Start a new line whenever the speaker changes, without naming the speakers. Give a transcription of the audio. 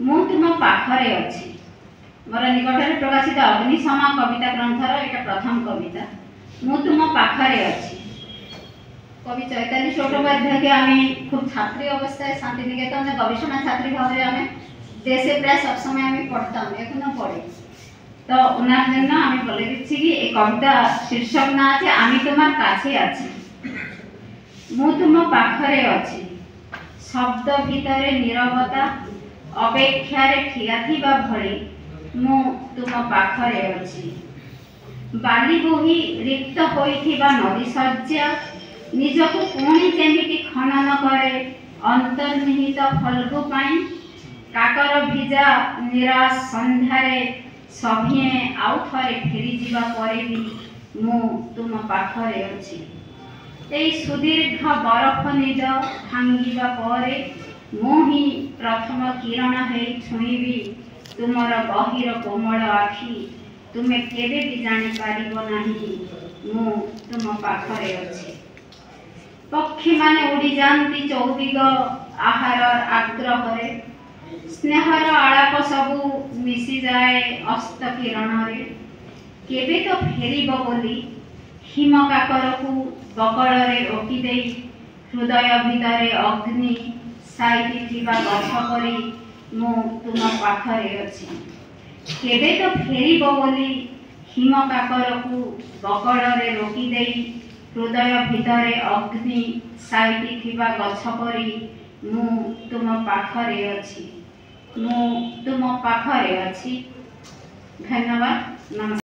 मु तुम पाखरे अछि मोर निकटरे प्रकाशित अग्निशमा कविता ग्रंथर एटा प्रथम कविता। मु तुम पाखरे अछि। कवि चैताली चट्टोपाध्याय के आम खूब छात्री अवस्था शांतिनिकेतन गवेषणा छात्री भाव आम देशे प्राय सब समय आम पढ़ता एखन पढ़े तो उनार जन आम बोले दिच्छी कि ए कविता शीर्षक ना আছে आमी तुम्हार काछे आछि। मु तुम पाखरे अछि शब्द भितरे नीरवता अपेक्षारे ठिया थिबा भଳି मु तुम पाखरे अछि। बाली बोही रिक्त होइथिबा नदी सज्जा निजको पुणी केमिति खनन करे अंतर्निहित फल्गु पाई काकर भिजा निराश संध्यारे सभिए आउ थरे फेरी जीवा परे भी मु तुम पाखरे अछि। एई सुदीर्घ बरफ निद भांगिबा परे मु ही प्रथम किरण है छुईबी तुमर गहिर कोमल आखि तुमे केबे भी जानी पारिबो नाही मु तुम पाखरे अछि। पक्षी माने उड़ी जानती चौदिग आहार आग्रहरे स्नेहर आलाप सबू मिसी जाए अस्त किरण रे केबे तो फेरिबो बोली हिम काकर को बकल रे रोकी देई हृदय भितरे अग्नि साइति थिबा गछ करी मु तुम पाखरे अछि। केबे तो फेरिबो बोली हिम काकर को बकल रे रोकी देई हृदय भितरे अग्नि साइति थिबा गछ करी मु तुम पाखरे अछि। मु तुम पाखरे अछि। धन्यवाद। नमस्कार।